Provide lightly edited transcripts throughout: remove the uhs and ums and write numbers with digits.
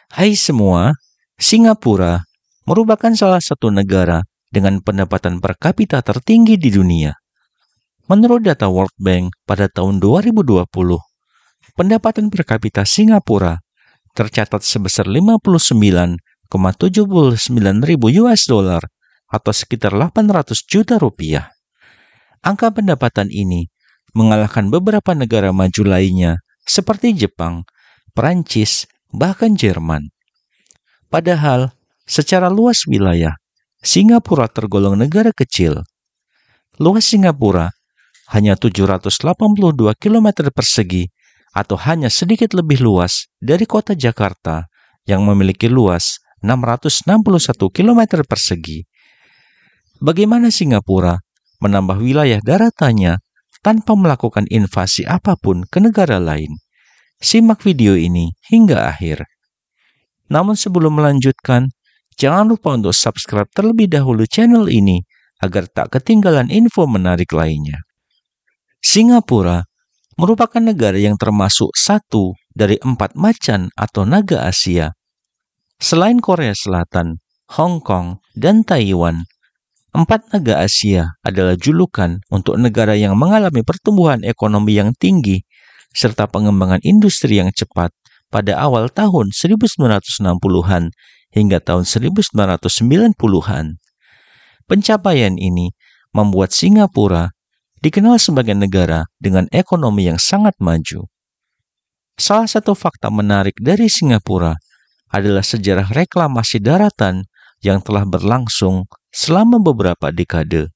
Hai semua, Singapura merupakan salah satu negara dengan pendapatan per kapita tertinggi di dunia. Menurut data World Bank pada tahun 2020, pendapatan per kapita Singapura tercatat sebesar 59,79 ribu US dollar atau sekitar 800 juta rupiah. Angka pendapatan ini mengalahkan beberapa negara maju lainnya seperti Jepang, Perancis, bahkan Jerman. Padahal, secara luas wilayah, Singapura tergolong negara kecil. Luas Singapura hanya 782 km persegi atau hanya sedikit lebih luas dari kota Jakarta yang memiliki luas 661 km persegi. Bagaimana Singapura menambah wilayah daratannya tanpa melakukan invasi apapun ke negara lain? Simak video ini hingga akhir. Namun sebelum melanjutkan, jangan lupa untuk subscribe terlebih dahulu channel ini agar tak ketinggalan info menarik lainnya. Singapura merupakan negara yang termasuk satu dari 4 macan atau naga Asia. Selain Korea Selatan, Hong Kong, dan Taiwan, 4 naga Asia adalah julukan untuk negara yang mengalami pertumbuhan ekonomi yang tinggi serta pengembangan industri yang cepat pada awal tahun 1960-an hingga tahun 1990-an. Pencapaian ini membuat Singapura dikenal sebagai negara dengan ekonomi yang sangat maju. Salah satu fakta menarik dari Singapura adalah sejarah reklamasi daratan yang telah berlangsung selama beberapa dekade.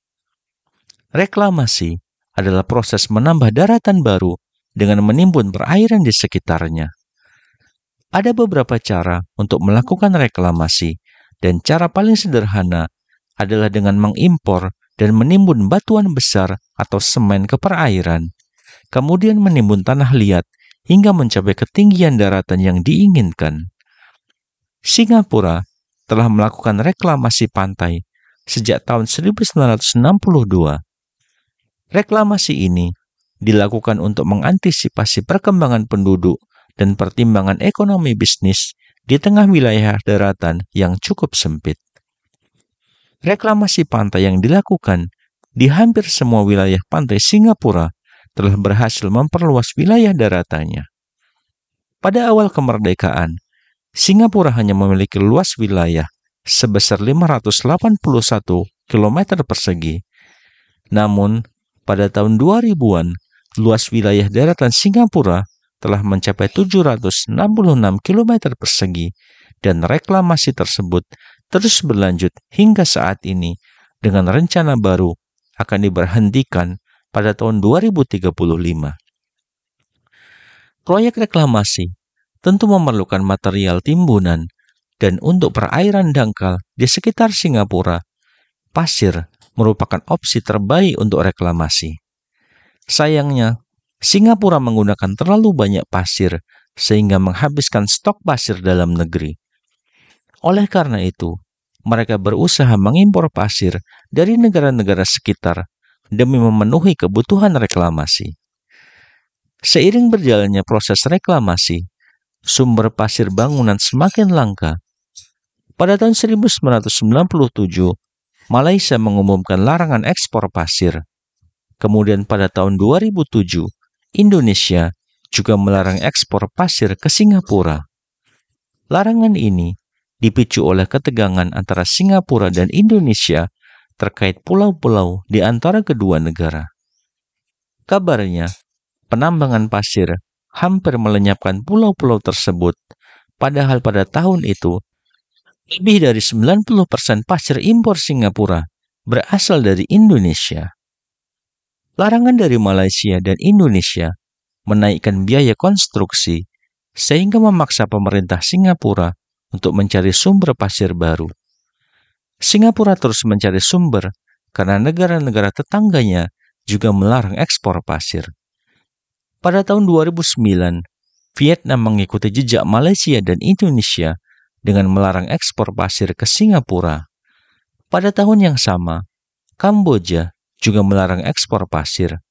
Reklamasi adalah proses menambah daratan baru dengan menimbun perairan di sekitarnya. Ada beberapa cara untuk melakukan reklamasi, dan cara paling sederhana adalah dengan mengimpor dan menimbun batuan besar atau semen ke perairan, kemudian menimbun tanah liat hingga mencapai ketinggian daratan yang diinginkan. Singapura telah melakukan reklamasi pantai sejak tahun 1962. Reklamasi ini dilakukan untuk mengantisipasi perkembangan penduduk dan pertimbangan ekonomi bisnis di tengah wilayah daratan yang cukup sempit. Reklamasi pantai yang dilakukan di hampir semua wilayah pantai Singapura telah berhasil memperluas wilayah daratannya. Pada awal kemerdekaan, Singapura hanya memiliki luas wilayah sebesar 581 km persegi. Namun, pada tahun 2000-an, luas wilayah daratan Singapura telah mencapai 766 km persegi dan reklamasi tersebut terus berlanjut hingga saat ini dengan rencana baru akan diberhentikan pada tahun 2035. Proyek reklamasi tentu memerlukan material timbunan dan untuk perairan dangkal di sekitar Singapura, pasir merupakan opsi terbaik untuk reklamasi. Sayangnya, Singapura menggunakan terlalu banyak pasir sehingga menghabiskan stok pasir dalam negeri. Oleh karena itu, mereka berusaha mengimpor pasir dari negara-negara sekitar demi memenuhi kebutuhan reklamasi. Seiring berjalannya proses reklamasi, sumber pasir bangunan semakin langka. Pada tahun 1997, Malaysia mengumumkan larangan ekspor pasir. Kemudian pada tahun 2007, Indonesia juga melarang ekspor pasir ke Singapura. Larangan ini dipicu oleh ketegangan antara Singapura dan Indonesia terkait pulau-pulau di antara kedua negara. Kabarnya, penambangan pasir hampir melenyapkan pulau-pulau tersebut, padahal pada tahun itu, lebih dari 90% pasir impor Singapura berasal dari Indonesia. Larangan dari Malaysia dan Indonesia menaikkan biaya konstruksi sehingga memaksa pemerintah Singapura untuk mencari sumber pasir baru. Singapura terus mencari sumber karena negara-negara tetangganya juga melarang ekspor pasir. Pada tahun 2009, Vietnam mengikuti jejak Malaysia dan Indonesia dengan melarang ekspor pasir ke Singapura. Pada tahun yang sama, Kamboja juga melarang ekspor pasir,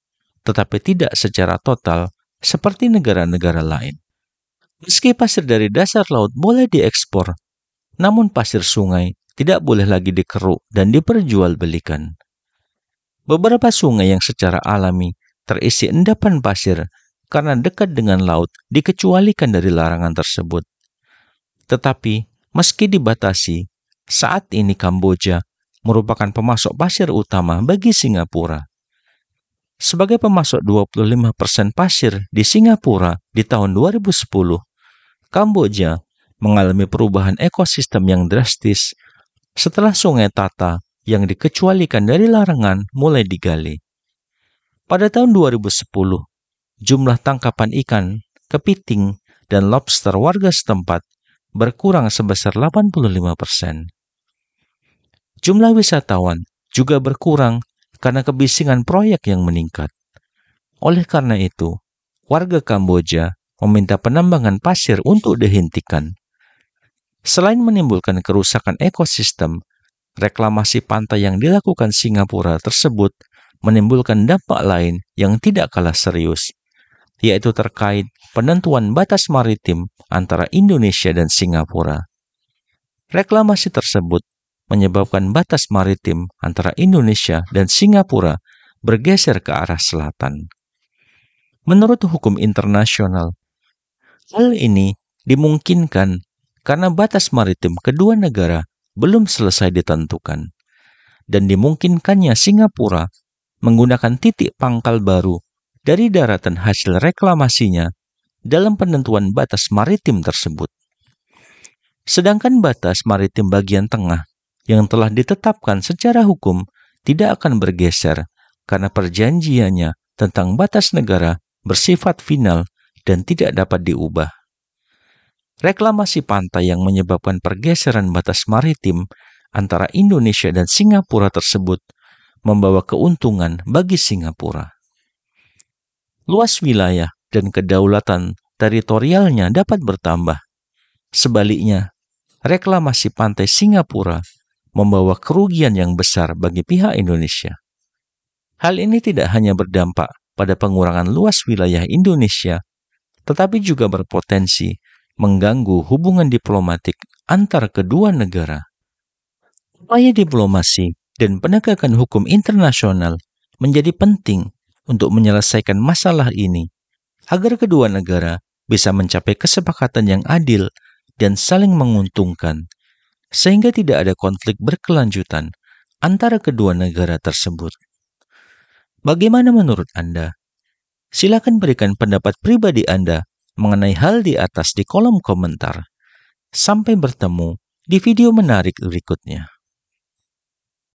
tetapi tidak secara total seperti negara-negara lain. Meski pasir dari dasar laut boleh diekspor, namun pasir sungai tidak boleh lagi dikeruk dan diperjualbelikan. Beberapa sungai yang secara alami terisi endapan pasir karena dekat dengan laut dikecualikan dari larangan tersebut. Tetapi, meski dibatasi, saat ini Kamboja merupakan pemasok pasir utama bagi Singapura. Sebagai pemasok 25% pasir di Singapura di tahun 2010, Kamboja mengalami perubahan ekosistem yang drastis setelah Sungai Tata yang dikecualikan dari larangan mulai digali. Pada tahun 2010, jumlah tangkapan ikan, kepiting, dan lobster warga setempat berkurang sebesar 85%. Jumlah wisatawan juga berkurang karena kebisingan proyek yang meningkat. Oleh karena itu, warga Kamboja meminta penambangan pasir untuk dihentikan. Selain menimbulkan kerusakan ekosistem, reklamasi pantai yang dilakukan Singapura tersebut menimbulkan dampak lain yang tidak kalah serius, yaitu terkait penentuan batas maritim antara Indonesia dan Singapura. Reklamasi tersebut menyebabkan batas maritim antara Indonesia dan Singapura bergeser ke arah selatan. Menurut hukum internasional, hal ini dimungkinkan karena batas maritim kedua negara belum selesai ditentukan, dan dimungkinkannya Singapura menggunakan titik pangkal baru dari daratan hasil reklamasinya dalam penentuan batas maritim tersebut. Sedangkan batas maritim bagian tengah yang telah ditetapkan secara hukum tidak akan bergeser karena perjanjiannya tentang batas negara bersifat final dan tidak dapat diubah. Reklamasi pantai yang menyebabkan pergeseran batas maritim antara Indonesia dan Singapura tersebut membawa keuntungan bagi Singapura. Luas wilayah dan kedaulatan teritorialnya dapat bertambah. Sebaliknya, reklamasi pantai Singapura membawa kerugian yang besar bagi pihak Indonesia. Hal ini tidak hanya berdampak pada pengurangan luas wilayah Indonesia, tetapi juga berpotensi mengganggu hubungan diplomatik antar kedua negara. Upaya diplomasi dan penegakan hukum internasional menjadi penting untuk menyelesaikan masalah ini, agar kedua negara bisa mencapai kesepakatan yang adil dan saling menguntungkan, sehingga tidak ada konflik berkelanjutan antara kedua negara tersebut. Bagaimana menurut Anda? Silakan berikan pendapat pribadi Anda mengenai hal di atas di kolom komentar. Sampai bertemu di video menarik berikutnya.